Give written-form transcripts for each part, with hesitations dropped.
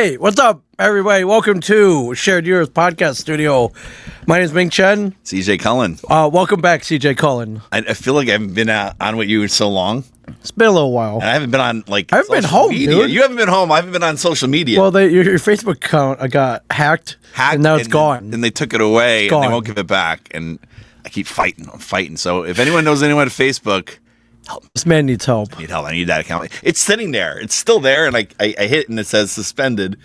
Hey, what's up, everybody? Welcome to Shared Years Podcast Studio. My name is Ming Chen. CJ Cullen. Welcome back, CJ Cullen. I feel like I haven't been on with you in so long. It's been a little while. And I haven't been on, I haven't been home, media. dude. You haven't been home. I haven't been on social media. Well, your Facebook account got hacked, and now it's gone. And they took it away, It's and gone. they won't give it back. And I keep fighting. I'm fighting. So if anyone knows anyone at Facebook, help. This man needs help. I need help. I need that account. It's sitting there. It's still there, and I hit, and it says suspended.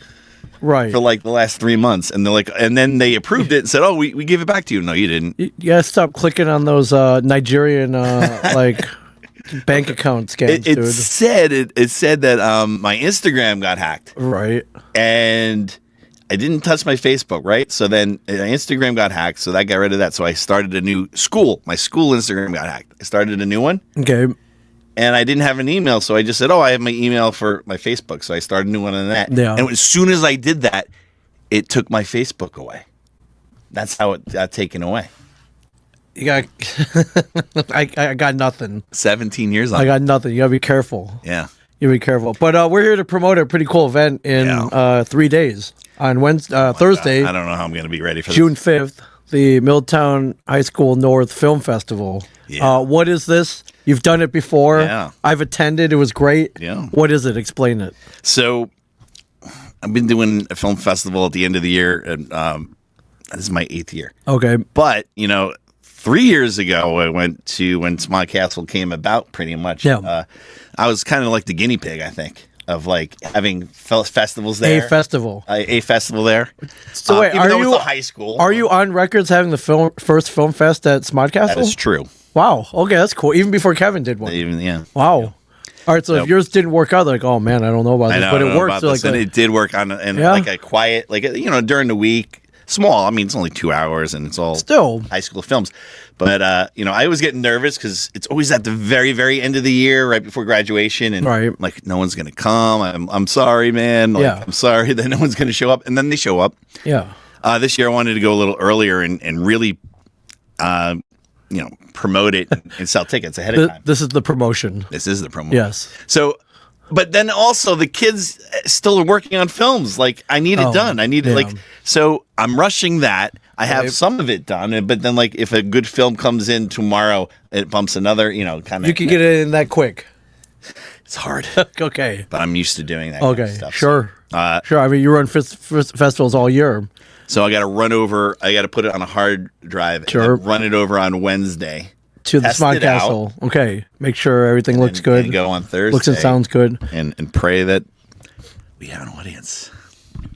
Right. For like the last 3 months, and they're like, and then they approved it and said, "Oh, we gave it back to you." No, you didn't. You gotta stop clicking on those Nigerian like bank account scams, It dude. said that my Instagram got hacked, Right. and I didn't touch my Facebook, right? So then Instagram got hacked, so that got rid of that. So I started a new school. My school Instagram got hacked. I started a new one, Okay. and I didn't have an email, so I just said, "Oh, I have my email for my Facebook." So I started a new one on that. Yeah. And as soon as I did that, it took my Facebook away. That's how it got taken away. You got. I got nothing. 17 years on. I got nothing. You gotta be careful. Yeah. You gotta be careful. But we're here to promote a pretty cool event in 3 days on Wednesday, Thursday. I don't know how I'm going to be ready for June this. 5th, the Middletown High School North Film Festival. Yeah. What is this? You've done it before. Yeah. I've attended. It was great. Yeah. What is it? Explain it. So I've been doing a film festival at the end of the year, and this is my 8th year. Okay. But, 3 years ago, I went to when Smodcastle came about pretty much. Yeah. I was kind of like the guinea pig, I think, of like having festivals there. A festival. A festival there. So wait, even are though you it's a high school. Are you on records having the first film fest at Smodcastle? That is true. Wow. Okay, that's cool. Even before Kevin did one. Yeah. Wow. All right, so if yours didn't work out, they're like, oh man, I don't know about this, but it worked. Like and it did work on like a quiet, like during the week, small. I mean, it's only 2 hours, and it's all still high school films. But I was getting nervous because it's always at the very, very end of the year, right before graduation, and like no one's gonna come. I'm sorry, man. Like, I'm sorry that no one's gonna show up, and then they show up. Yeah. This year I wanted to go a little earlier and really, promote it and sell tickets ahead of time. This is the promotion. This is the promotion. Yes. So, but then also the kids still are working on films. Like I need it done. I need it so I'm rushing that. I have some of it done, but then like if a good film comes in tomorrow, it bumps another, kind of. You can get it in that quick. It's hard. Okay. But I'm used to doing that Okay. kind of stuff. Sure. So, sure. I mean, you run festivals all year. So I got to run over. I got to put it on a hard drive. Sure. And then run it over on Wednesday. To the Smodcastle. Okay. Make sure everything looks good. And go on Thursday. Looks and sounds good. And pray that we have an audience.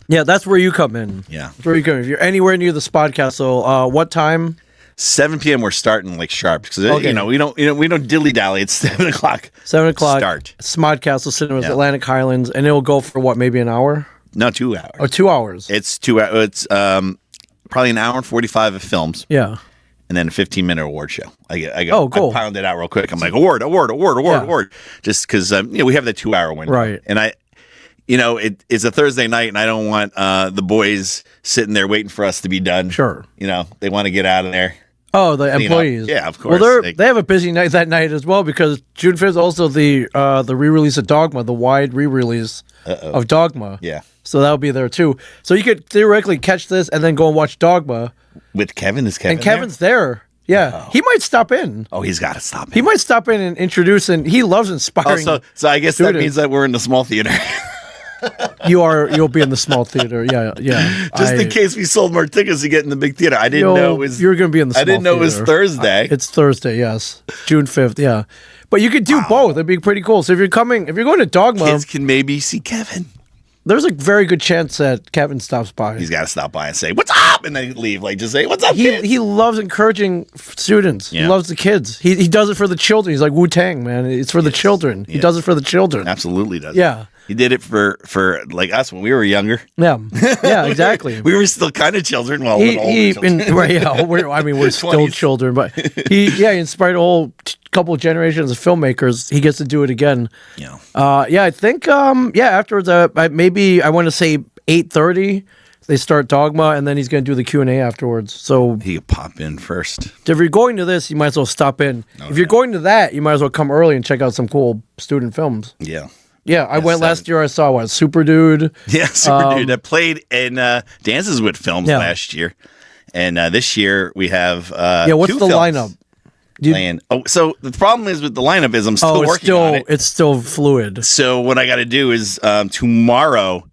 Yeah, that's where you come in. Yeah. That's where you come in. If you're anywhere near the Smodcastle, what time? 7 p.m. we're starting like sharp because we don't dilly dally. It's 7 o'clock. 7 o'clock. Start. Smodcastle Cinemas, Atlantic Highlands, and it'll go for what? Maybe an hour? No, 2 hours. Or 2 hours. It's 2 hours. It's probably an hour and 45 of films. Yeah. And then a 15-minute award show. I cool. I pound it out real quick. I'm like, award. Just because we have that 2 hour window. Right. And it's a Thursday night, and I don't want the boys sitting there waiting for us to be done. Sure. They want to get out of there. Oh, the employees. Yeah, of course. Well, they have a busy night that night as well because June 5th is also the re-release of Dogma, the wide re-release of Dogma. Yeah. So that'll be there too. So you could theoretically catch this and then go and watch Dogma. With Kevin? Is Kevin And Kevin's there. Yeah. He might stop in. Oh, he's got to stop in. He might stop in and introduce, and he loves inspiring. So I guess that means that we're in the small theater. You'll be in the small theater. Yeah. Just in case we sold more tickets to get in the big theater. I didn't know it was. You're going to be in the small theater. I didn't know it was Thursday. It's Thursday, yes. June 5th, yeah. But you could do both. It'd be pretty cool. So if you're going to Dogma, kids can maybe see Kevin. There's a very good chance that Kevin stops by. He's got to stop by and say, "What's up?" and then leave. Like, just say, "What's up?" He loves encouraging students. Yeah. He loves the kids. He does it for the children. He's like Wu-Tang, man. It's for the children. He does it for the children. Absolutely does. Yeah. He did it for like us when we were younger. Yeah. Yeah, exactly. We were still kind of children. Well, we're still children, but he inspired a whole couple of generations of filmmakers. He gets to do it again. Yeah. I think afterwards maybe I want to say 8:30 they start Dogma, and then he's going to do the Q&A afterwards. So he could pop in first. If you're going to this, you might as well stop in. If you're going to that, you might as well come early and check out some cool student films. Yeah. Yeah, I went last year. I saw Super Dude. Yeah, Super Dude that played in Dances with Films last year, and this year we have what's two the films lineup? playing. So the problem is with the lineup is I'm still working on it. It's still fluid. So what I got to do is tomorrow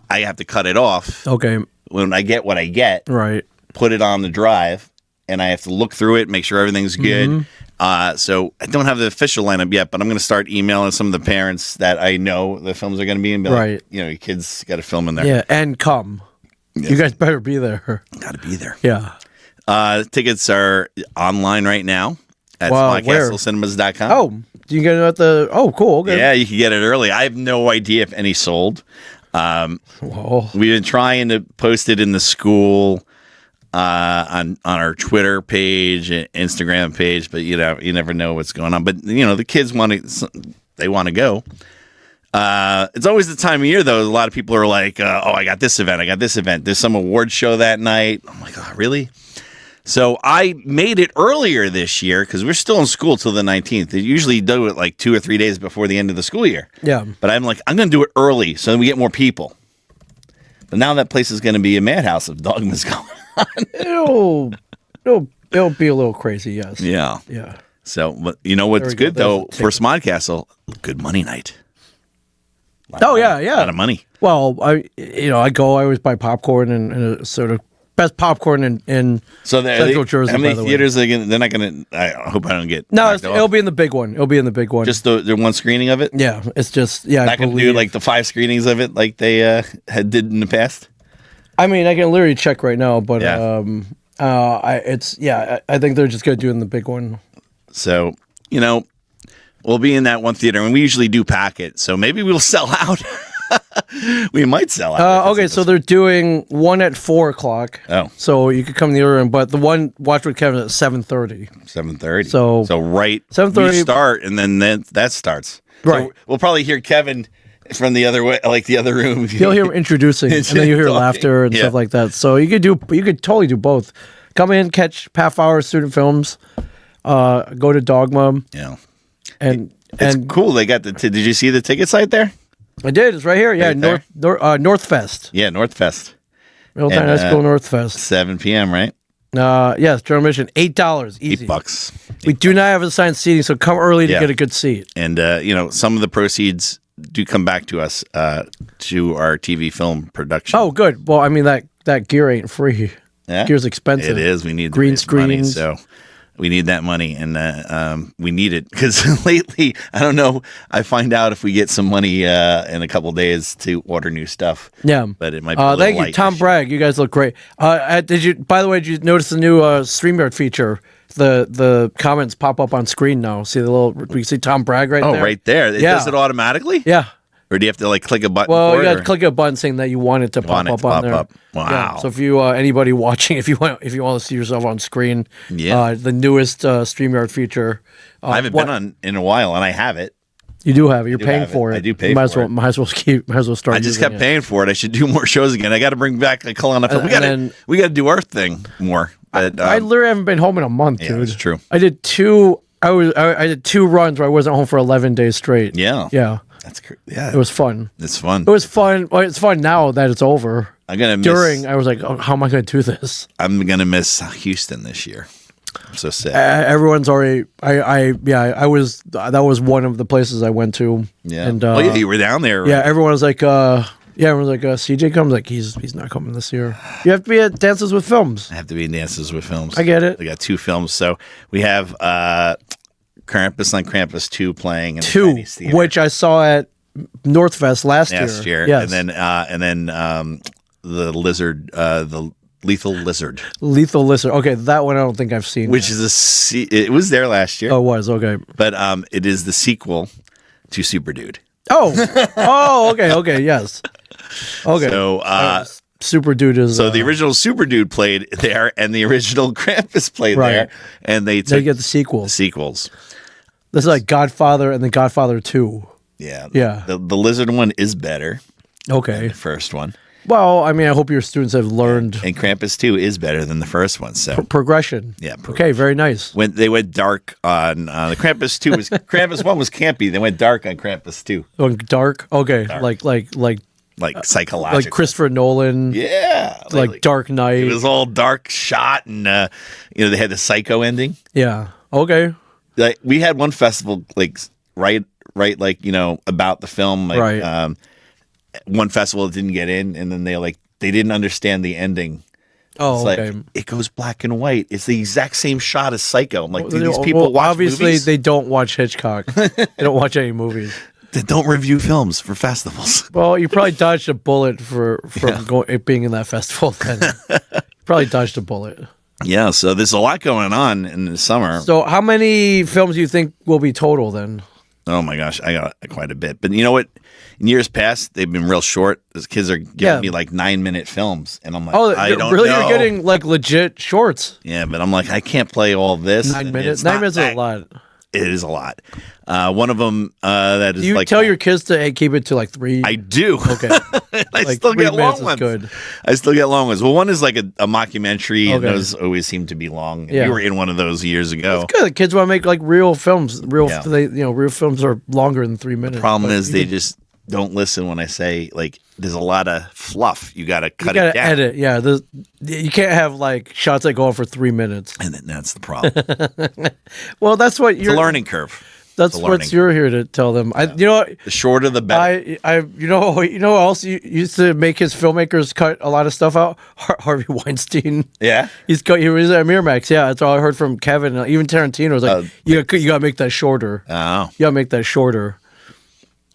I have to cut it off. Okay. When I get what I get, right, put it on the drive, and I have to look through it, make sure everything's good. Mm-hmm. So I don't have the official lineup yet, but I'm going to start emailing some of the parents that I know the films are going to be in. Like, your kids got to film in there. Yeah, and come. Yeah. You guys better be there. Got to be there. Yeah. Tickets are online right now at smodcastleCinemas.com. Oh, do you get it at the? Oh, cool. Okay. Yeah, you can get it early. I have no idea if any sold. We've been trying to post it in the school on our Twitter page and Instagram page, but you never know what's going on. But the kids want to go. It's always the time of year though. A lot of people are like, I got this event. There's some award show that night. I'm like, oh, really? So I made it earlier this year because we're still in school till the 19th. They usually do it like 2 or 3 days before the end of the school year. Yeah. But I'm like, I'm going to do it early so we get more people. But now that place is going to be a madhouse if Dogma's going on. It'll be a little crazy, yes. Yeah. Yeah. So, but you know what's good though for Smodcastle? Good money night. Yeah. A lot of money. Well, I always buy popcorn and a sort of best popcorn in Central Jersey. How many theaters are they're not going to? I hope I don't get. No, it'll be in the big one. Just the one screening of it. Yeah, it's just Not going to do like the 5 screenings of it like they did in the past. I mean, I can literally check right now, but yeah. I think they're just going to do it in the big one. So we'll be in that one theater, and we usually do pack it. So maybe we'll sell out. We might sell out. Okay, so they're doing one at 4:00. Oh, so you could come in the other room, but the one Watch with Kevin is at 7:30. 7:30. So right 7:30 we start, and then that starts. Right. So we'll probably hear Kevin from the other way, like the other room. You'll hear him introducing, and then you hear laughter and stuff like that. So you could totally do both. Come in, catch half hour student films. Go to Dogma. Yeah, and it's cool. They got did you see the ticket site there? I did. It's right here. Yeah, Northfest. Yeah, Northfest. Middletown High School Northfest. 7 p.m. Right? Yes. General admission $8. Easy. $8. We do not have assigned seating, so come early to get a good seat. And some of the proceeds do come back to us to our TV film production. Oh, good. Well, I mean that gear ain't free. Yeah? Gear's expensive. It is. We need green screens, money, so we need that money, and we need it because lately, I don't know. I find out if we get some money in a couple of days to order new stuff. Yeah, but it might be. Thank you, Tom Bragg. You guys look great. Did you? By the way, did you notice the new StreamYard feature? The comments pop up on screen now. See we see Tom Bragg right there. Oh, right there. It does it automatically. Yeah. Or do you have to click a button? Well, you got to click a button saying that you want it to pop up on there. Wow! Yeah. So if you anybody watching, if you want to see yourself on screen, the newest StreamYard feature. I haven't been on in a while, and I have it. You do have it. You're paying for it. I do pay for it. Might as well start. I just kept paying for it. I should do more shows again. I got to bring back a Kalana film. We got to do our thing more. But, I literally haven't been home in a month, dude. Yeah, that's true. I did 2. I did 2 runs where I wasn't home for 11 days straight. Yeah. Yeah. That's great. Yeah, it was fun. It's fun. It was fun. Well, it's fun now that it's over. I'm gonna miss. I was like, oh, how am I gonna do this? I'm gonna miss Houston this year. I'm so sad. Everyone's already. I was. That was one of the places I went to. Yeah. And you were down there. Right? Yeah. Everyone was like, everyone's like, CJ comes. Like, he's not coming this year. You have to be at Dances with Films. I have to be in Dances with Films. I get it. We got 2 films, so we have Krampus on Krampus 2 playing in 2, the which I saw at Northfest last year. Yes. And then the lizard, the Lethal Lizard. Lethal Lizard. Okay, that one I don't think I've seen. Which is it was there last year. Oh, it was okay. But it is the sequel to Super Dude. Oh, okay, yes. Okay. So Super Dude is. So the original Super Dude played there, and the original Krampus played there, and they get the sequels. This is like Godfather and then Godfather 2. Yeah. Yeah. The lizard one is better. Okay. Than the first one. Well, I mean, I hope your students have learned And Krampus 2 is better than the first one. So progression. Yeah, Okay, very nice. when they went dark on the Krampus 2 was Krampus 1 was campy. They went dark on Krampus 2. Going dark. Okay, Dark. Like psychological. like Christopher Nolan. Yeah. Like Dark Knight. It was all dark shot and they had the Psycho ending. Yeah. Okay. Like we had one festival like right like about the film like Right. One festival that didn't get in, and then they didn't understand the ending. Oh, It's okay. like it goes black and white. It's the exact same shot as Psycho. I'm like, do these people watch obviously movies? they don't watch Hitchcock. They don't watch any movies. They don't review films for festivals. Well, you probably dodged a bullet from it being in that festival. Then probably dodged a bullet. Yeah, so there's a lot going on in the summer. So, how many films do you think will be total then? Oh my gosh, I got quite a bit. But you know what? In years past, they've been real short. Those kids are giving me like 9-minute films, and I'm like, I don't know. You're getting like legit shorts. Yeah, but I'm like, I can't play all this. 9 minutes. 9 minutes is a lot. It is a lot. One of them that is Do you tell your kids to keep it to like 3? I do. Okay. I Like still 3 get minutes long ones. is good. I still get long ones. Well, one is like a mockumentary, and Okay. those always seem to be long. Yeah. We were in one of those years ago. Good. The kids want to make like real films. Yeah. Real films are longer than 3 minutes. Problem but is, you they can- just don't listen when I say like there's a lot of fluff. You got to cut you gotta it down. edit. Yeah, you can't have like shots that go on for 3 minutes. And then that's the problem. Well, that's what It's a you're. learning curve. That's It's a what learning you're here to tell them. You know what? The shorter, the better. You know who else used to make his filmmakers cut a lot of stuff out? Harvey Weinstein. Yeah. He was at Miramax. Yeah, that's all I heard from Kevin. Even Tarantino was like, you got to make that shorter. Oh. You got to make that shorter.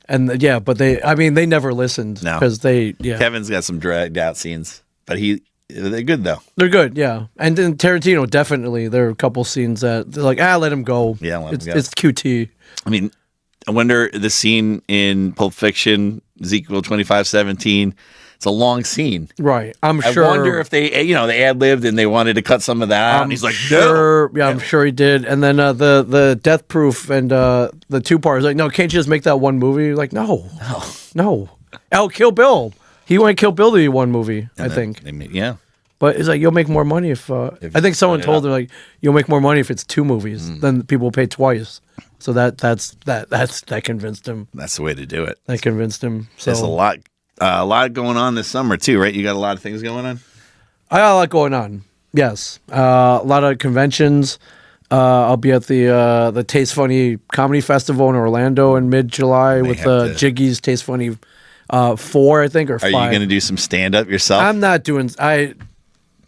And but they never listened No. because Kevin's got some dragged out scenes, but they're good though. they're good. Yeah, and then Tarantino definitely. There are a couple scenes that they're like, let him go. Yeah, let him go. It's QT. I mean, I wonder the scene in Pulp Fiction, Ezekiel 25:17. It's a long scene. Right. I'm I sure. wonder if they ad-libbed and they wanted to cut some of that out. And he's like, sure, no. Yeah, I'm sure he did. And then the Death Proof and the 2 parts. Like, no, can't you just make that one movie? Like, no. Oh, Kill Bill. He wanted Kill Bill to be one movie. I think. Yeah. But it's like you'll make more money if I think someone told him like you'll make more money if it's 2 movies. Then people will pay twice. So that convinced him. That's the way to do it. That convinced him. So There's a lot going on this summer too, right? You got a lot of things going on. I got a lot going on. Yes, a lot of conventions. I'll be at the Taste Funny Comedy Festival in Orlando in mid-July with Jiggy's Taste Funny 4, I think, or 5. Are you going to do some stand-up yourself? I'm not doing. I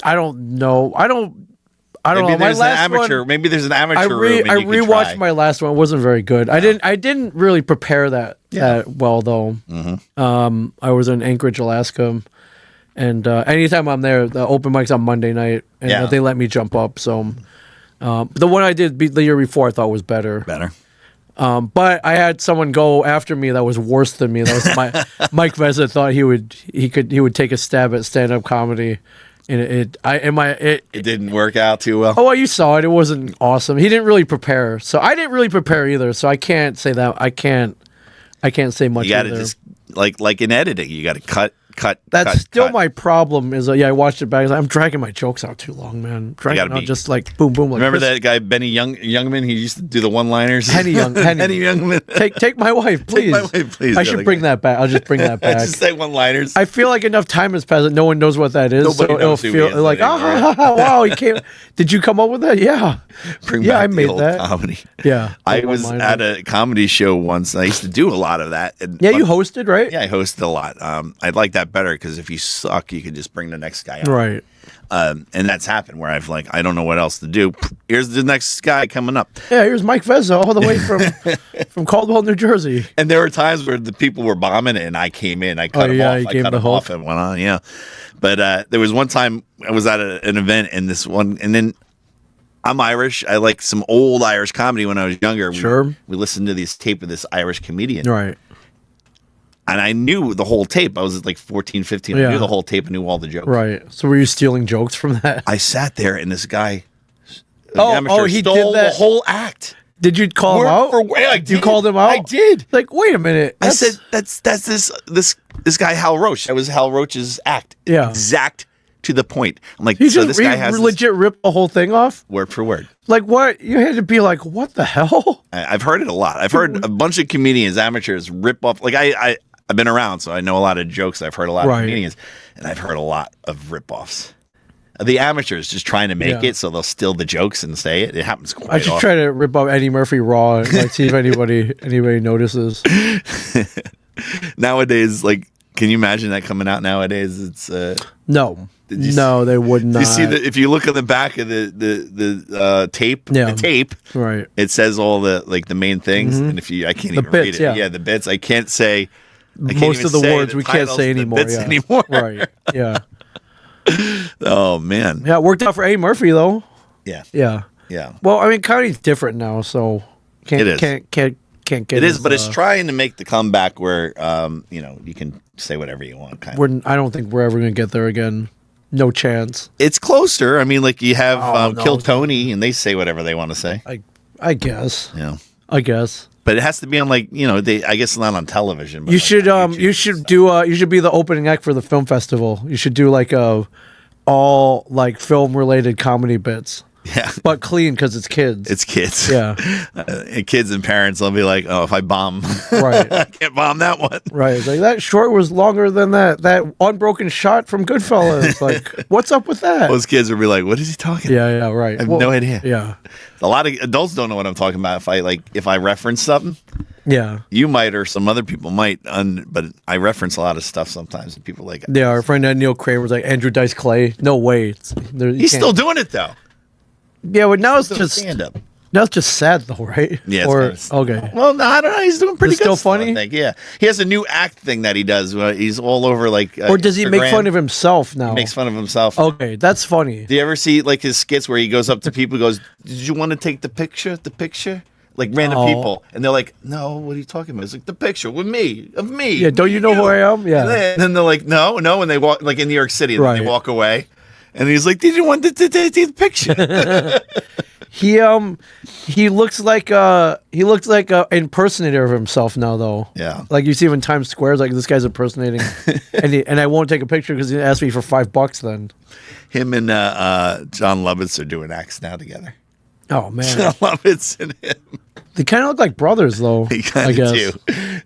don't know. I don't Maybe know. My there's last an amateur. one, Maybe there's an amateur I room. And you can rewatched try. my last one. It wasn't very good. I didn't really prepare that well though. Mm-hmm. I was in Anchorage, Alaska, and anytime I'm there, the open mic's on Monday night, and they let me jump up. So the one I did the year before, I thought was better. But I had someone go after me that was worse than me. That was Mike Vezza thought he would take a stab at stand-up comedy. And it didn't work out too well. Oh, well, you saw it. It wasn't awesome. He didn't really prepare, so I didn't really prepare either. So I can't say that. I can't say much. You got to either. just like in editing, you got to cut. That's still cut. my problem. Is I watched it back. I'm dragging my jokes out too long, man. Dragging out just like boom, boom. Like Remember that guy Benny Youngman? He used to do the one-liners. Penny Youngman. Take my wife, please. Take my wife, please. I should bring that back. I'll just bring that back. Just say one-liners. I feel like enough time has passed that no one knows what that is. Nobody knows it'll who he feel is like, anymore. wow, he came. Did you come up with that? Yeah. Bring back I the made old that. comedy. Yeah. I was at a comedy show once. And I used to do a lot of that. And you hosted, right? Yeah, I hosted a lot. I'd like that better because if you suck, you can just bring the next guy out. Right. And that's happened where I've I don't know what else to do. Here's the next guy coming up. Yeah, here's Mike Vezza all the way from Caldwell, New Jersey. And there were times where the people were bombing it and I came in. I cut him off. I cut him off and went on. Yeah. But there was one time I was at an event and then I'm Irish. I like some old Irish comedy when I was younger. Sure. We listened to this tape of this Irish comedian. Right. And I knew the whole tape. I was 14, 15. I knew the whole tape and knew all the jokes. Right. So were you stealing jokes from that? I sat there and this guy, he stole did that. the whole act. Did you call him out? You called him out? I did. Like, wait a minute. I said that's this guy Hal Roach. That was Hal Roach's act. Yeah. Exact to the point. I'm like, so this guy has legit ripped the whole thing off? Word for word. Like, what? You had to be like, what the hell? I've heard it a lot. I've heard a bunch of comedians, amateurs, rip off. Like, I've been around, so I know a lot of jokes. I've heard a lot of comedians, and I've heard a lot of rip-offs. The amateurs just trying to make it, so they'll steal the jokes and say it. It happens quite often. I should try to rip off Eddie Murphy raw and like, see if anybody notices. Nowadays, like, can you imagine that coming out nowadays? It's no, they would not. You see that if you look at the back of the tape, the tape, right? It says all the main things, and if I can't even read it. Yeah, the bits. I can't say most of the words we can't say anymore. Anymore. Right? Yeah. Oh man. Yeah, it worked out for Eddie Murphy though. Yeah. Well, I mean, comedy's different now, so can't get it is, but it's trying to make the comeback where you can say whatever you want. I don't think we're ever gonna get there again. No chance. It's closer. I mean, like you have Kill Tony, and they say whatever they want to say. I guess. Yeah. I guess. But it has to be on I guess not on television. But you should you should be the opening act for the film festival. You should do like all like film related comedy bits. Yeah, but clean because it's kids. It's kids. Yeah, and kids and parents will be like, "Oh, if I bomb, right, I can't bomb that one." Right, it's like that short was longer than that unbroken shot from Goodfellas. Like, what's up with that? Those kids will be like, "What is he talking about?" Yeah, right. I have no idea. Yeah, a lot of adults don't know what I'm talking about. If I reference something, yeah, you might or some other people might. But I reference a lot of stuff sometimes, and people like, yeah. Our friend Neil Kramer's like Andrew Dice Clay. No way, he's still doing it though. Yeah, but now it's just stand up. Now it's just sad though, right? Yeah. Okay. Well, no, I don't know. He's doing pretty good. Still funny. I think. Yeah. He has a new act thing that he does. He's all over like. Or does he make fun of himself now? He makes fun of himself. Okay, that's funny. Do you ever see like his skits where he goes up to people, and goes, "Did you want to take the picture? The picture?" Like random people, and they're like, "No, what are you talking about?" It's like the picture with me, of me. Yeah. Don't you know who I am? Yeah. And then they're like, "No," and they walk like in New York City, and then they walk away, and he's like, "Did you want to take the picture?" He looks like a impersonator of himself now though. Yeah. Like you see him in Times Square, it's like this guy's impersonating, and I won't take a picture because he asked me for $5 then. Him and John Lovitz are doing acts now together. Oh man, John Lovitz and him. They kind of look like brothers though. They kind of do.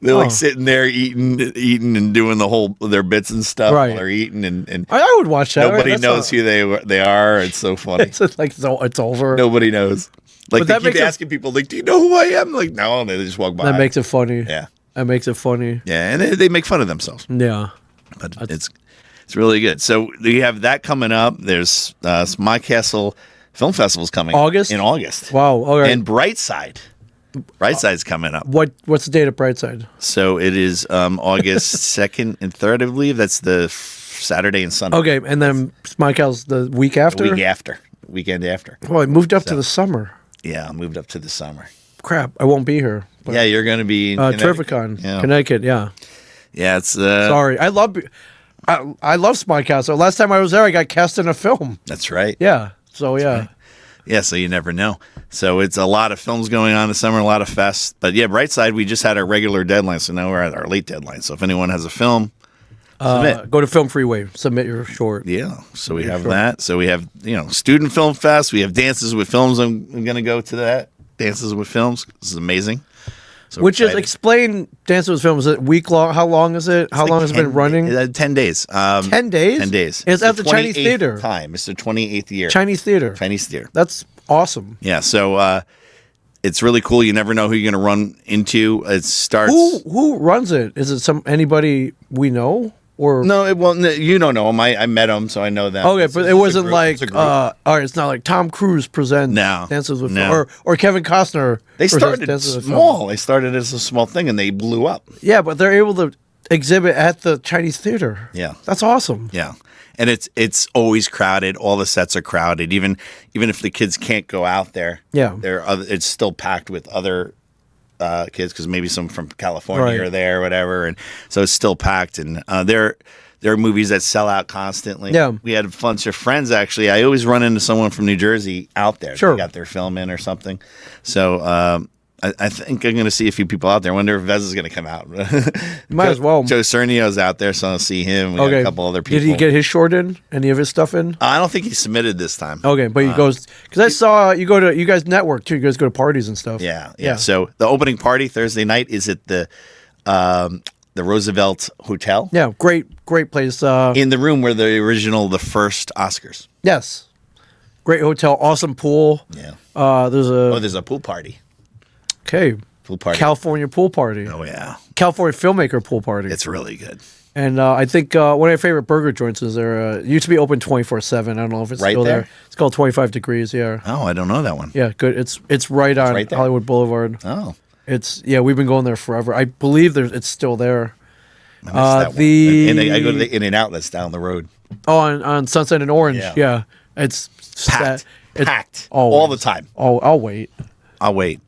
They're like sitting there eating and doing their bits and stuff while they're eating and I would watch that. Nobody knows who they are. It's so funny. It's over. Nobody knows. Like they keep asking people, like, "Do you know who I am?" Like, no, and they just walk by. That makes it funny. Yeah, that makes it funny. Yeah, and they make fun of themselves. Yeah, but it's really good. So you have that coming up. There's Smodcastle Film Festival's coming in August. Wow. Okay. And Brightside. Brightside's coming up. What's the date of Brightside? So it is August 2nd and 3rd, I believe. That's the Saturday and Sunday. Okay, and then Smodcastle's the week after? The week after. Weekend after. Well, it moved up to the summer. Yeah, I moved up to the summer. Crap, I won't be here. Yeah, you're going to be in Terrificon, Connecticut, yeah. Yeah, it's... Sorry, I love Smodcastle. Last time I was there, I got cast in a film. That's right. Yeah, so yeah. Right. Yeah, so you never know. So it's a lot of films going on this summer, a lot of fests. But yeah, Brightside, we just had our regular deadline, so now we're at our late deadline. So if anyone has a film, submit. Go to Film Freeway, submit your short. Yeah, so we have that. So we have, Student Film Fest. We have Dances with Films. I'm going to go to that. Dances with Films. This is amazing. So which is, explain Dances with Films. Is it week long? How long is it? How long has it been running? 10 days. 10 days? 10 days. It's at the Chinese Theater. It's the 28th year. Chinese Theater. That's awesome. Yeah, so it's really cool. You never know who you're going to run into. It starts... Who runs it? Is it anybody we know? Or no, it won't. You don't know him. I met him, so I know them. Okay, but it wasn't like all right. It's not like Tom Cruise presents Dances with Film, or Kevin Costner. They started small. They started as a small thing, and they blew up. Yeah, but they're able to exhibit at the Chinese Theater. Yeah, that's awesome. Yeah, and it's always crowded. All the sets are crowded. Even if the kids can't go out there, it's still packed with other kids because maybe some from California are there or whatever, and so it's still packed. And they're There are movies that sell out constantly. Yeah. We had a bunch of friends, actually. I always run into someone from New Jersey out there. Sure. They got their film in or something. So I think I'm going to see a few people out there. I wonder if Vez is going to come out. Might as well. Joe Cernio's out there, so I'll see him. We got a couple other people. Did he get his short in? Any of his stuff in? I don't think he submitted this time. Okay, but he goes, because I saw you guys network too. You guys go to parties and stuff. Yeah. So the opening party Thursday night is at the Roosevelt Hotel. Yeah, great place. In the room where the first Oscars. Yes. Great hotel, awesome pool. Yeah. There's a pool party. Okay. Pool party. California pool party. Oh, yeah. California filmmaker pool party. It's really good. And I think one of my favorite burger joints is there. It used to be open 24/7. I don't know if it's still there. It's called 25 Degrees. Yeah. Oh, I don't know that one. Yeah, good. It's right on Hollywood Boulevard. Oh. We've been going there forever. I believe it's still there. I missed that one. And I go to the In-N-Out that's down the road. Oh, on Sunset and Orange. Yeah. It's packed. Packed. Always. All the time. Oh, I'll wait.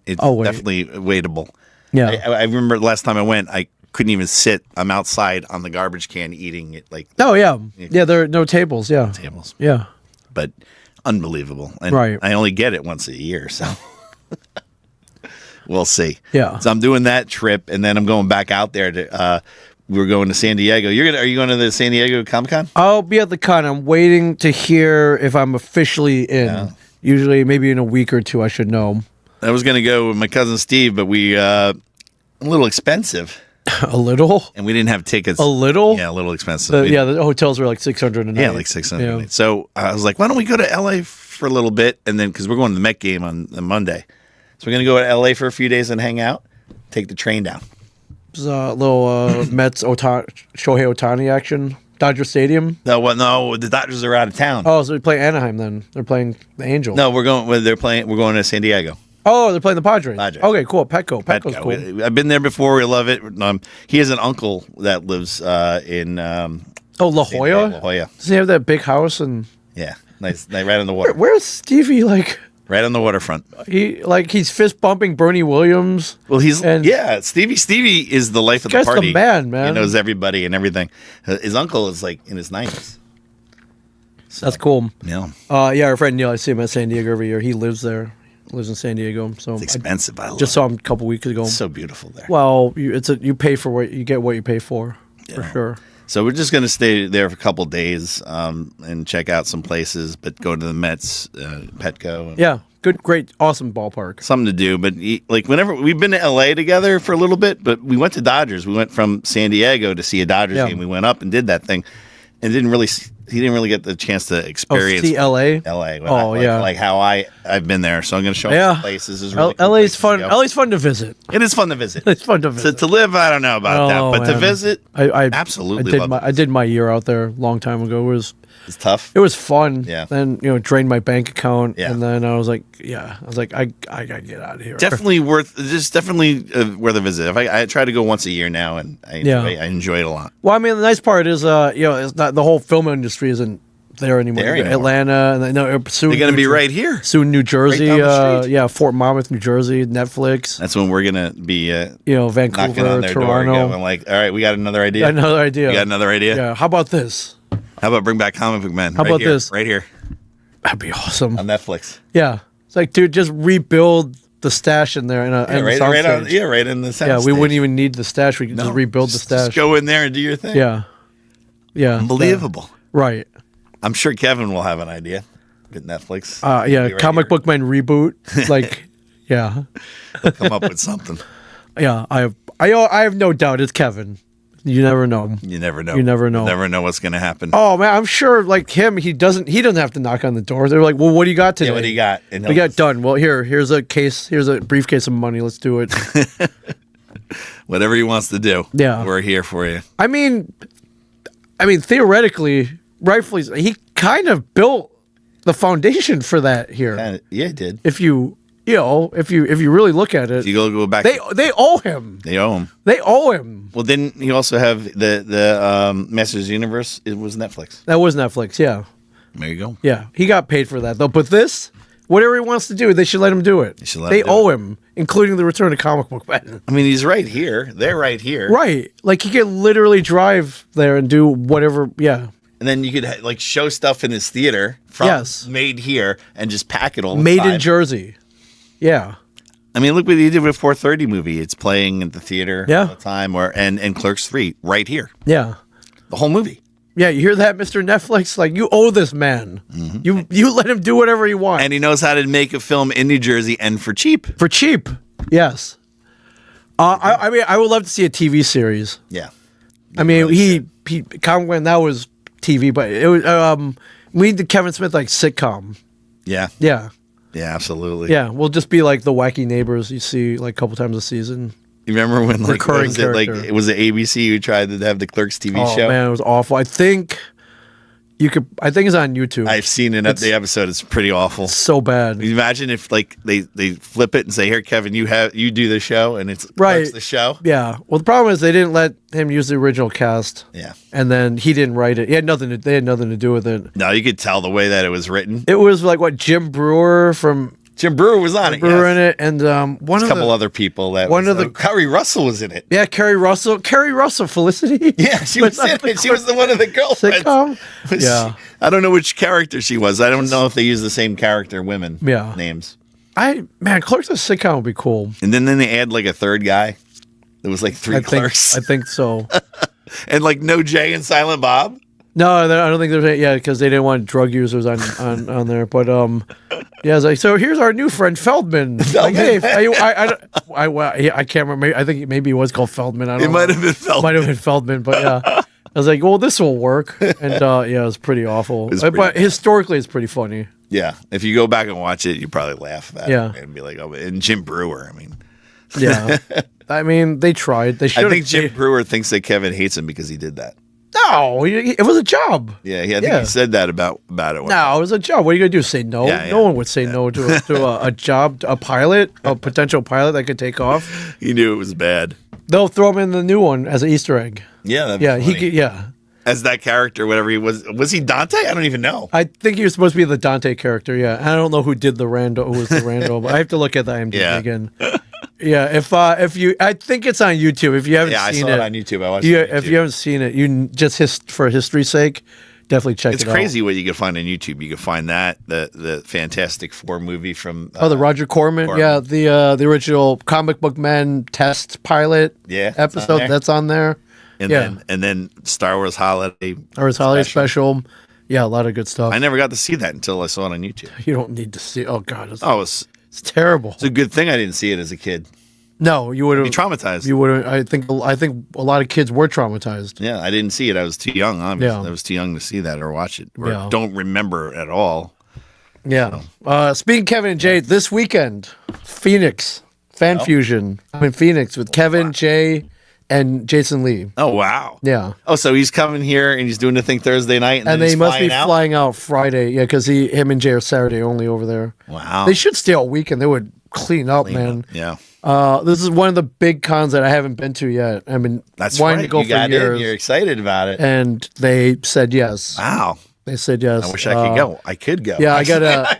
It's definitely waitable. Yeah. I remember last time I went, I couldn't even sit. I'm outside on the garbage can eating it. Oh, yeah. Yeah, there are no tables. Yeah. Tables. Yeah. But unbelievable. And I only get it once a year, so we'll see. Yeah. So I'm doing that trip, and then I'm going back out there to we're going to San Diego. Are you going to the San Diego Comic-Con? I'll be at the con. I'm waiting to hear if I'm officially in. Yeah. Usually maybe in a week or two I should know. I was going to go with my cousin Steve, but we a little expensive. A little? And we didn't have tickets. A little? Yeah, a little expensive. The hotels were like $600 a night. Yeah, like $600 a night. So I was like, why don't we go to LA for a little bit? And then, because we're going to the Met game on Monday. So we're going to go to LA for a few days and hang out, take the train down. There's a little Mets Shohei Ohtani action. Dodger Stadium? No, the Dodgers are out of town. Oh, so they play Anaheim then. They're playing the Angels. No, we're going to San Diego. Oh, they're playing the Padres. Okay, cool. Petco's cool. I've been there before. We love it. He has an uncle that lives in La Jolla? La Jolla. Does he have that big house? Yeah, nice. Right on the water. Where's Stevie? Right on the waterfront. He's fist bumping Bernie Williams. Well, Stevie is the life of the party. The man. He knows everybody and everything. His uncle is in his 90s. So, that's cool. Yeah. Our friend Neil, I see him at San Diego every year. He lives there. Lives in San Diego. So it's expensive. I just saw him a couple weeks ago. It's so beautiful there. Well, you pay for what you get. What you pay for sure. So we're just going to stay there for a couple days and check out some places, but go to the Mets, Petco. Yeah, good, great, awesome ballpark. Something to do, but whenever we've been to LA together for a little bit, but we went to Dodgers. We went from San Diego to see a Dodgers game. We went up and did that thing, and he didn't really get the chance to experience LA. Like how I've been there. So I'm going to show him some places. Is really cool LA's fun. LA's fun to visit. It is fun to visit. It's fun to visit. To live, I don't know about that, but to visit, I absolutely love it. I did my year out there a long time ago. It's tough. It was fun. Yeah. Then drained my bank account, and then I was like, I gotta get out of here. Definitely worth a visit. I try to go once a year now, and I enjoy it a lot. Well, I mean, the nice part is, it's not the whole film industry isn't there anymore. Atlanta, and soon they're going to be right here. Soon, New Jersey. Right Fort Monmouth, New Jersey. Netflix. That's when we're going to be. Vancouver, Toronto. I'm like, all right, we got another idea. You got another idea. Yeah. How about this? How about bring back Comic Book Men? How about this? Right here. That'd be awesome. On Netflix. Yeah. It's like, dude, just rebuild the stash in there. Right in the sound we wouldn't even need the stash. We could just rebuild the stash. Just go in there and do your thing. Yeah. Unbelievable. Right. I'm sure Kevin will have an idea. Get Netflix. Comic Book Men reboot. He'll come up with something. Yeah, I have no doubt it's Kevin. You never know. You never know. You never know. Never know what's going to happen. Oh man, I'm sure him. He doesn't have to knock on the door. They're like, well, what do you got today? Yeah, what do you got? We got done. Well, here's a case. Here's a briefcase of money. Let's do it. Whatever he wants to do. Yeah, we're here for you. I mean, theoretically, rightfully, he kind of built the foundation for that here. Yeah, he did. If you really look at it, if you go back. They owe him. They owe him. They owe him. Well, didn't he also have the Masters Universe? It was Netflix. That was Netflix. Yeah. There you go. Yeah, he got paid for that though. But this, Whatever he wants to do, they should let him do it. They owe him, including the Return of Comic Book Men. I mean, he's right here. They're right here. Right. Like, he could literally drive there and do whatever, yeah. And then you could, like, show stuff in his theater from made here and just pack it all the time. Made in Jersey. Yeah. I mean, look what he did with 4:30 movie. It's playing at the theater all the time. And Clerks 3, right here. Yeah. The whole movie. Yeah, you hear that, Mr. Netflix? Like, you owe this man. Mm-hmm. You let him do whatever he wants. And he knows how to make a film in New Jersey and for cheap. For cheap, yes. I mean, I would love to see a TV series. Yeah. I mean, when that was TV, but it was, we need the Kevin Smith, like, sitcom. Yeah. Yeah. Yeah, absolutely. Yeah, we'll just be like the wacky neighbors you see, like, a couple times a season. You remember when, like, recurring character. It was ABC who tried to have the Clerks TV show? Oh, man, it was awful. I think it's on YouTube. I've seen the episode. It's pretty awful. So bad. Imagine if, like, they flip it and say, "Here, Kevin, you do the show," and it's right. the show. Yeah. Well, the problem is they didn't let him use the original cast. Yeah. And then he didn't write it. They had nothing to do with it. No, you could tell the way that it was written. It was like Jim Brewer was on it. Brewer in it, and a couple other people. Kerry Russell was in it. Yeah, Kerry Russell, Felicity. Yeah, she was in it. She was one of the girlfriends. Sitcom. Yeah, I don't know which character she was. I don't know if they use the same character women. Names. Clerks as sitcom would be cool. And then they add like a third guy. There was like three clerks. I think so. And like no Jay and Silent Bob. No, I don't think there's because they didn't want drug users on there. But yeah, it's like, so here's our new friend Feldman. Like, hey, I can't remember. I think maybe it was called Feldman. I don't know. Might have been Feldman. Might have been Feldman, but yeah. I was like, well, this will work. And it was pretty awful. But historically, it's pretty funny. Yeah, if you go back and watch it, you probably laugh at it and be like, oh, and Jim Brewer. I mean, yeah, I mean, they tried. They should. I think Jim Brewer thinks that Kevin hates him because he did that. No, it was a job. Yeah, I think he said that about it. No, it was a job. What are you going to do, say no? No one would say no to a job, a pilot, a potential pilot that could take off. He knew it was bad. They'll throw him in the new one as an Easter egg. Yeah, that'd be funny. As that character, whatever he was. Was he Dante? I don't even know. I think he was supposed to be the Dante character, yeah. I don't know who was the Rando, but I have to look at the IMDb again. Yeah, if you, I think it's on YouTube. If you haven't seen it, I saw it on YouTube. I watched it. If you haven't seen it, you just for history's sake, definitely check it out. It's crazy what you can find on YouTube. You can find the Fantastic Four movie from the Roger Corman. Yeah, the original Comic Book Men test pilot. Episode that's on there. And then Star Wars Holiday. Special. Yeah, a lot of good stuff. I never got to see that until I saw it on YouTube. You don't need to see. Oh God. It's terrible. It's a good thing I didn't see it as a kid. No, you would have been traumatized. You would have. I think a lot of kids were traumatized. Yeah, I didn't see it. I was too young. Obviously. I was too young to see that or watch it. Or don't remember at all. Yeah. So. Speaking of Kevin and Jay, this weekend, Phoenix Fan Fusion. I'm in Phoenix with Kevin, Jay, and Jason Lee. Oh wow. Yeah. Oh, so he's coming here and he's doing the thing Thursday night, and then he must be flying out Friday. Yeah, because him and Jay are Saturday only over there. Wow. They should stay all weekend. They would clean up, man. Yeah. This is one of the big cons that I haven't been to yet. I mean, that's wanting to go you for years. You're excited about it, and they said yes. Wow. They said yes. I wish I could go. I could go. Yeah, I gotta.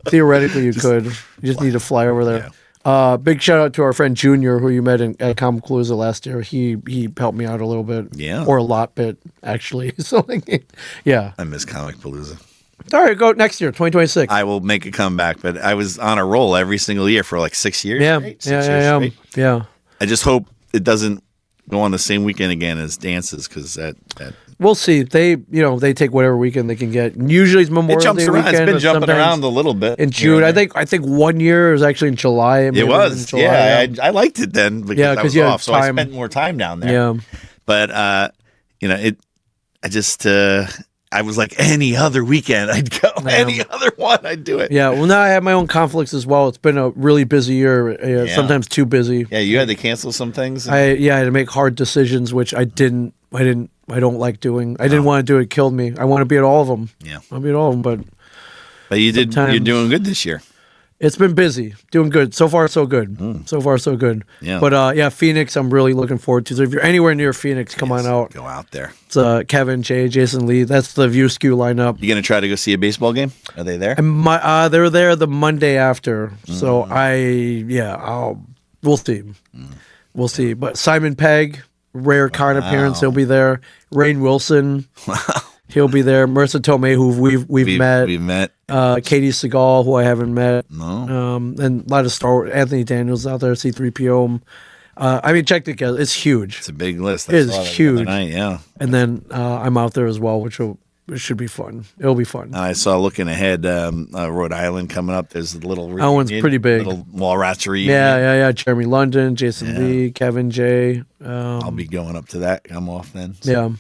Theoretically, you could. You just need to fly over there. Yeah. Big shout out to our friend Junior, who you met at Comicpalooza last year. He helped me out a little bit, or a lot bit actually. So yeah, I miss Comicpalooza. All right, go next year, 2026. I will make a comeback, but I was on a roll every single year for like 6 years. Yeah, right? Yeah. I just hope it doesn't go on the same weekend again as dances, because that. We'll see. They take whatever weekend they can get. Usually it's Memorial Day weekend. It's been jumping around a little bit in June. I think 1 year it was actually in July. It was. Yeah, I liked it then because I was off, so I spent more time down there. Yeah, but I was like, any other weekend I'd go. Yeah. Any other one I'd do it. Yeah. Well, now I have my own conflicts as well. It's been a really busy year. Sometimes too busy. Yeah, you had to cancel some things. I had to make hard decisions, which I don't like doing. I didn't want to do it. It killed me. I want to be at all of them. Yeah. I'll be at all of them, but you did. You're doing good this year. It's been busy, doing good. So far, so good. So far, so good. Yeah. But yeah, Phoenix, I'm really looking forward to. So if you're anywhere near Phoenix, come on out. Go out there. It's Kevin, Jay, Jason Lee. That's the View Skew lineup. You gonna try to go see a baseball game? Are they there? And they were there the Monday after. So we'll see. We'll see. But Simon Pegg, rare card appearance, he'll be there. Rainn Wilson. Wow. He'll be there. Marissa Tomei, who we've met. We've met. Katie Seagal, who I haven't met. No. And a lot of Star Wars. Anthony Daniels out there. C-3PO. I mean, check it out. It's huge. It's a big list. It is huge. Night, yeah. And then I'm out there as well, which should be fun. It'll be fun. I saw looking ahead, Rhode Island coming up. There's a little reunion, that one's pretty big. Little Mallrats reunion. Yeah. Jeremy London, Jason Lee, Kevin J. I'll be going up to that. I'm off then. So. Yeah.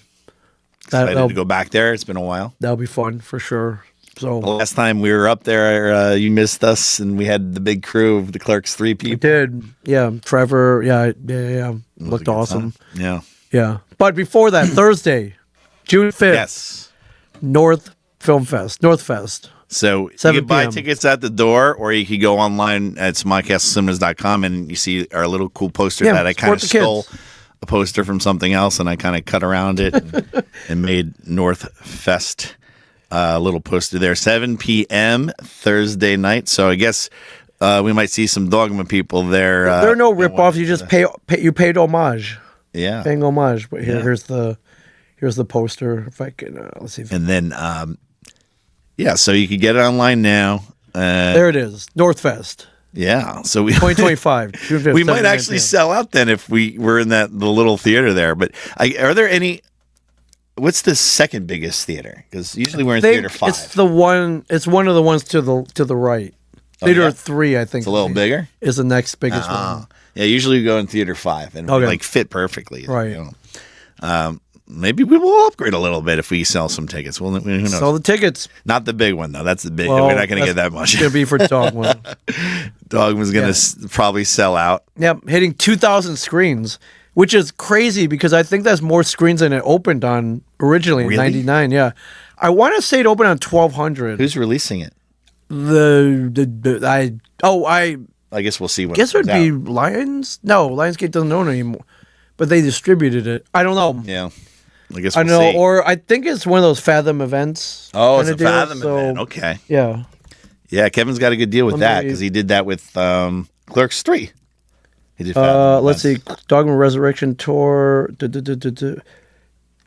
Excited to go back there. It's been a while. That'll be fun for sure. So the last time we were up there, you missed us, and we had the big crew of the Clerks 3 people. We did. Yeah. Trevor. Yeah. Looked awesome. Time. Yeah. But before that, Thursday, June 5th. Yes. North Fest. So you can buy tickets at the door, or you can go online at smodcastlecinemas.com and you see our little cool poster that I kind of stole a poster from something else, and I kind of cut around it and made North Fest a little poster there. 7 p.m. Thursday night. So I guess we might see some Dogma people there. There are no rip-offs. You just you paid homage. Yeah. Paying homage. But here's the poster. If I can, let's see. And then, so you can get it online now. There it is. North Fest. Yeah. So 2025. June 5th, we might actually sell out then if we were in the little theater there. But are there any? What's the second biggest theater? Because usually we're in theater 5. It's one of the ones to the right. Theater 3, I think. It's a little bigger. Is the next biggest one. Yeah. Usually we go in theater 5 and fit perfectly. Right. Maybe we will upgrade a little bit if we sell some tickets. Well, who knows? Sell the tickets. Not the big one, though. That's the big. Well, we're not going to get that much. It's going to be for Dogma. Dogma's going to probably sell out. Yep, hitting 2,000 screens, which is crazy because I think that's more screens than it opened on originally in 99. Yeah. I want to say it opened on 1,200. Who's releasing it? I guess we'll see. I guess it would be Lions. No, Lionsgate doesn't own it anymore, but they distributed it. I don't know. Yeah. I guess I know, or I think it's one of those Fathom events. Oh, it's a Fathom event. Okay. Yeah. Yeah, Kevin's got a good deal with that because he did that with Clerks 3. He did Fathom let's see, Dogma Resurrection Tour.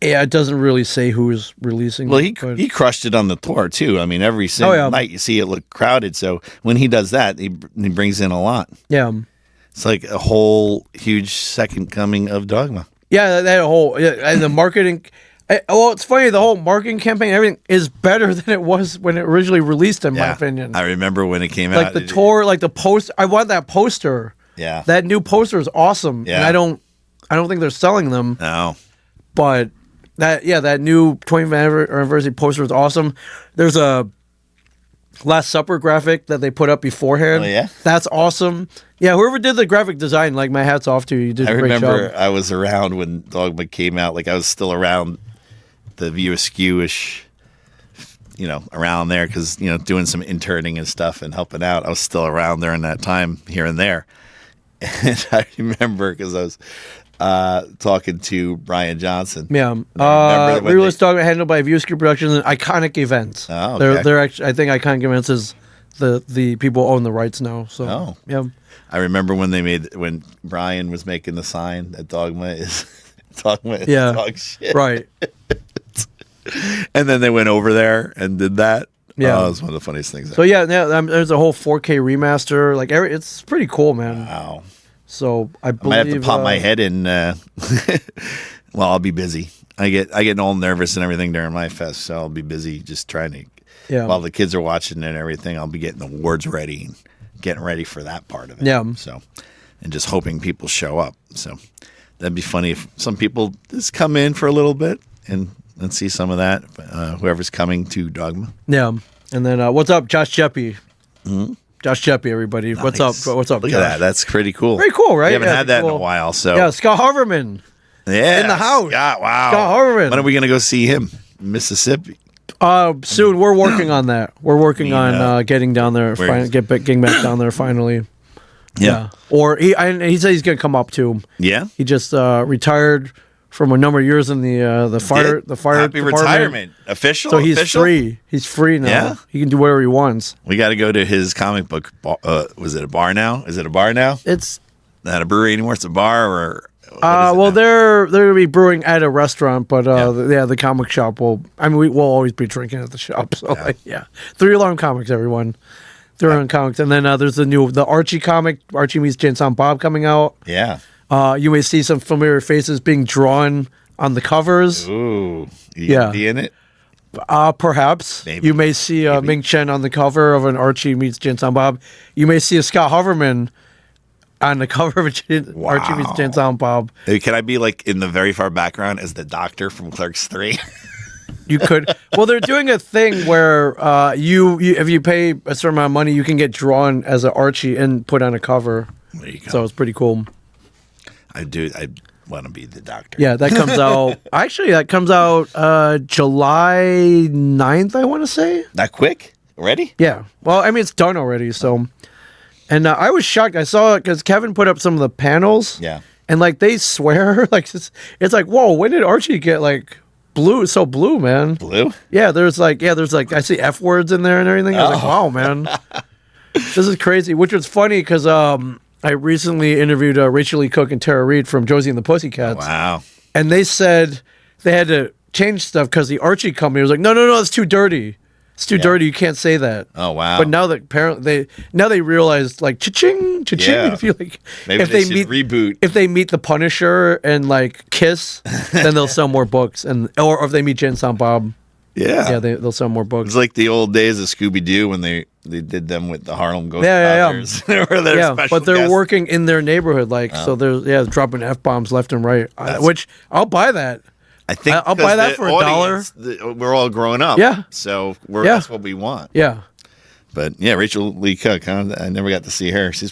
Yeah, it doesn't really say who's releasing. Well, he crushed it on the tour too. I mean, every single night you see it look crowded. So when he does that, he brings in a lot. Yeah. It's like a whole huge second coming of Dogma. Yeah, that whole and the marketing. Well, it's funny. The whole marketing campaign, everything is better than it was when it originally released. In my opinion, I remember when it came out. Like the tour, like the post. I want that poster. Yeah, that new poster is awesome. Yeah, and I don't think they're selling them. No, but that new 20th anniversary poster is awesome. There's a Last Supper graphic that they put up beforehand. Oh, yeah? That's awesome. Yeah, whoever did the graphic design, like, my hat's off to you. You did a great job. I remember I was around when Dogma came out. Like, I was still around the View Askew-ish, around there because, doing some interning and stuff and helping out. I was still around during that time here and there. And I remember because I was talking to Brian Johnson. Yeah. Realist Dogma handled by View Askew Productions and Iconic Events. Oh, okay. They're actually, I think Iconic Events is the people who own the rights now. So, yeah. I remember when Brian was making the sign that Dogma is dog shit. Right. And then they went over there and did that. Yeah. It was one of the funniest things. So there's a whole 4K remaster. Like it's pretty cool, man. Wow. So I might have to pop my head in. Well, I'll be busy. I get all nervous and everything during my fest, so I'll be busy just trying to. Yeah. While the kids are watching and everything, I'll be getting the awards ready and getting ready for that part of it. Yeah. So, and just hoping people show up. So that'd be funny if some people just come in for a little bit and see some of that. Whoever's coming to Dogma. Yeah. And then what's up, Josh Jeppy? Mm-hmm. Josh Jeppy, everybody. Nice. What's up? What's up, Look Josh? at that. That's pretty cool. Very cool, right? We haven't had that in a while. So yeah, Scott Harverman. Yeah. In the house. Scott, wow. Scott Harverman. When are we going to go see him? Mississippi. Soon. We're working on that. We're working on getting down there, getting back down there finally. Yeah. Or he said he's gonna come up too. Yeah. He just retired from a number of years in the fire Happy department. retirement. Official. So he's free. He's free now. Yeah. He can do whatever he wants. We got to go to his comic book. Was it a bar now? Is it a bar now? It's not a brewery anymore. It's a bar or. Well, they're gonna be brewing at a restaurant, but the comic shop will. I mean, we'll always be drinking at the shop. So 3-alarm comics, everyone. 3-alarm comics, and then there's the Archie comic, Archie meets Jane Silent Bob, coming out. Yeah. You may see some familiar faces being drawn on the covers. Ooh, you gonna be in it? Perhaps. Maybe. You may see Ming Chen on the cover of an Archie meets Jane Silent Bob. You may see a Scott Hoverman on the cover of Archie meets Jane Silent Bob. Hey, can I be like in the very far background as the doctor from Clerks 3? You could. Well, they're doing a thing where you if you pay a certain amount of money, you can get drawn as an Archie and put on a cover. There you go. So it's pretty cool. I want to be the doctor. Yeah, that comes out. Actually, that comes out July 9th, I want to say. That quick? Already? Yeah. Well, I mean, it's done already. So, and I was shocked. I saw it because Kevin put up some of the panels. Yeah. And like they swear, like it's like, whoa, when did Archie get like blue? So blue, man. Blue? Yeah. There's like I see F words in there and everything. I was like, wow, man, this is crazy. Which was funny because I recently interviewed Rachel Lee Cook and Tara Reid from Josie and the Pussycats. Wow. And they said they had to change stuff because the Archie company was like, no, it's too dirty. It's too dirty. You can't say that. Oh wow! But now that apparently they realize like cha-ching. Yeah. If you like, maybe if they should reboot. If they meet the Punisher and like kiss, then they'll sell more books. Or if they meet Jane Silent Bob, they'll sell more books. It's like the old days of Scooby Doo when they did them with the Harlem Ghostbusters. Yeah, but they're working in their neighborhood, so they're dropping F-bombs left and right. Which I'll buy that. I think I'll buy that for $1. We're all growing up. Yeah. So that's what we want. Yeah. But yeah, Rachel Lee Cook, huh? I never got to see her. She's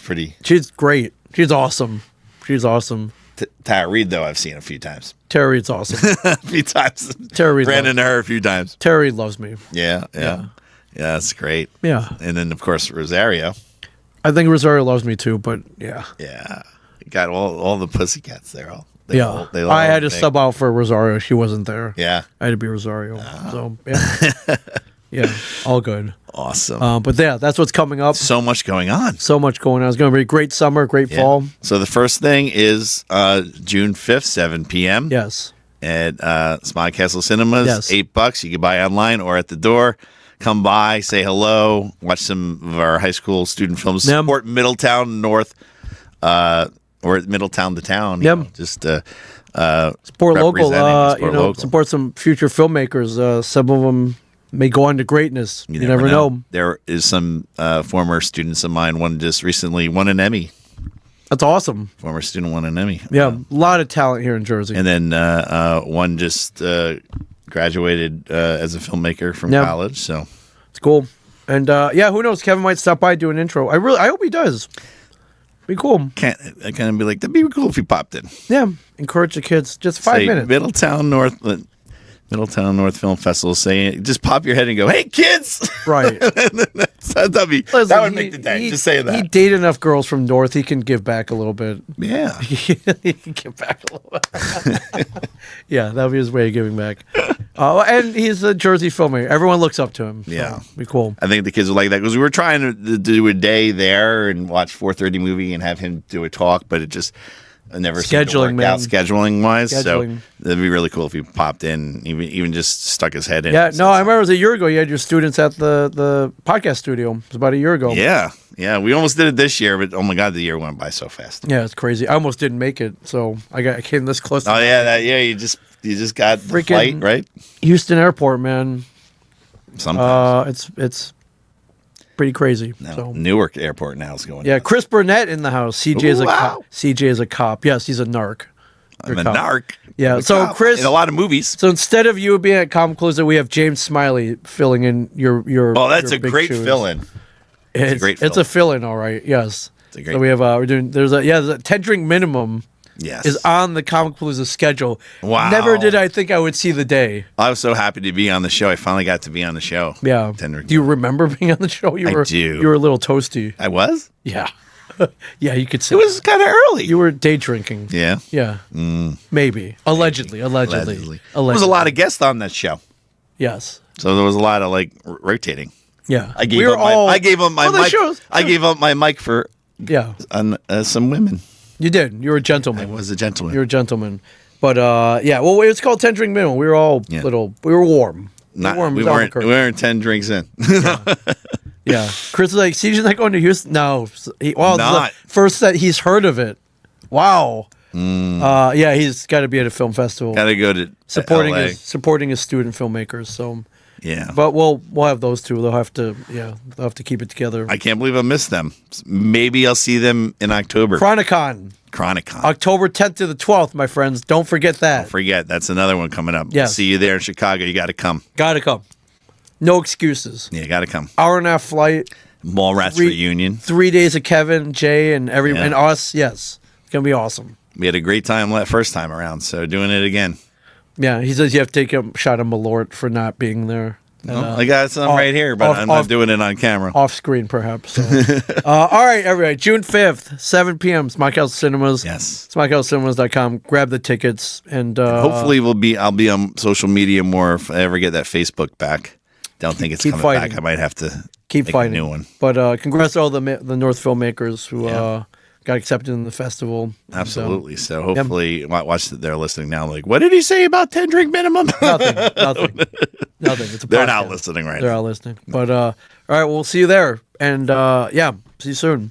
great. She's awesome. Tara Reid, though, I've seen a few times. Tara Reid's awesome. A few times. Tara Reid ran into her a few times. Tara Reid loves me. Yeah, that's great. Yeah. And then, of course, Rosario. I think Rosario loves me, too, but yeah. Yeah. Got all the Pussycats there. I had to sub out for Rosario. She wasn't there. Yeah. I had to be Rosario. So, yeah. Yeah, all good. Awesome. But yeah, that's what's coming up. So much going on. It's going to be a great summer, great fall. So the first thing is June 5th, 7 p.m. Yes. At Smodcastle Cinemas. Yes. $8. You can buy online or at the door. Come by, say hello, watch some of our high school student films. Support Middletown North, or Middletown the town. Yep. Just support local. Support some future filmmakers. Some of them may go on to greatness. You never know. There is some former students of mine. One just recently won an Emmy. That's awesome. Former student won an Emmy. Yeah, a lot of talent here in Jersey. And then one just graduated as a filmmaker from college. So it's cool. And who knows? Kevin might stop by, do an intro. I hope he does. Be cool. I kind of be like, that'd be cool if he popped in. Yeah, encourage the kids. Just 5 minutes. Middletown North Film Festival. Saying, just pop your head and go, "Hey, kids!" Right. that would make the day. Just saying that. He dated enough girls from North. He can give back a little bit. Yeah. He can give back a little bit. Yeah, that would be his way of giving back. And he's a Jersey filmmaker. Everyone looks up to him. So yeah. Be cool. I think the kids would like that because we were trying to do a day there and watch 4:30 movie and have him do a talk, but it just never seemed to work out scheduling wise. So it'd be really cool if he popped in, even just stuck his head in. Yeah, no, I remember it was a year ago. You had your students at the podcast studio. It was about a year ago. Yeah. We almost did it this year, but oh my god, the year went by so fast. Yeah, it's crazy. I almost didn't make it, so I came this close. Oh yeah, you just got the flight, right? Houston Airport, man. Sometimes it's pretty crazy. No, so Newark Airport now is going. Yeah, Chris Burnett in the house. CJ is a cop. CJ is a cop. Yes, he's a narc. I'm a narc. Yeah. So cop. Chris, in a lot of movies. So instead of you being at Comic Closer, we have James Smiley filling in your. Oh, that's your a great fill-in. It's a fill-in, all right. Yes. It's a great. So we have we're doing. There's a 10 drink minimum. is on the Comic Palooza schedule. Wow. Never did I think I would see the day. I was so happy to be on the show. I finally got to be on the show. Yeah. Do you remember being on the show? I do. You were a little toasty. I was? Yeah. Yeah, you could say it was kind of early. You were day drinking. Yeah? Yeah. Maybe. Allegedly. There was a lot of guests on that show. Yes. So there was a lot of rotating. Yeah. I gave up my mic. I gave up my mic for some women. You did. You were a gentleman. I was a gentleman. You were a gentleman. But well, it's called 10 Drink Minimum. We were all we were warm. We weren't 10 drinks in. Yeah. Chris was like, CJ's not going to Houston. No. Not. First that he's heard of it. Wow. Yeah, he's got to be at a film festival. Got to go to supporting his student filmmakers. So yeah, but we'll have those two. They'll have to keep it together. I can't believe I missed them. Maybe I'll see them in October. Chronicon, October 10th to the 12th, my friends. Don't forget that. Don't forget, that's another one coming up. Yes. See you there in Chicago. You got to come. No excuses. Yeah, got to come. Hour-and-a-half flight. Mallrats reunion. 3 days of Kevin, Jay, and and us. Yes, it's gonna be awesome. We had a great time first time around, so doing it again. Yeah, he says you have to take a shot of Malort for not being there. I got some right here, but I'm not doing it on camera. Off screen, perhaps. So. All right, everybody. June 5th, 7 p.m. Smodcastle Cinemas. Yes. SmodcastleCinemas.com. Grab the tickets. And hopefully I'll be on social media more if I ever get that Facebook back. Don't think it's coming back. I might have to keep fighting a new one. But congrats to all the North filmmakers who got accepted in the festival. Absolutely. So hopefully, watch that they're listening now. Like, what did he say about 10 drink minimum? Nothing. It's a They're not listening right now. They're not listening. But all right, we'll see you there. And see you soon.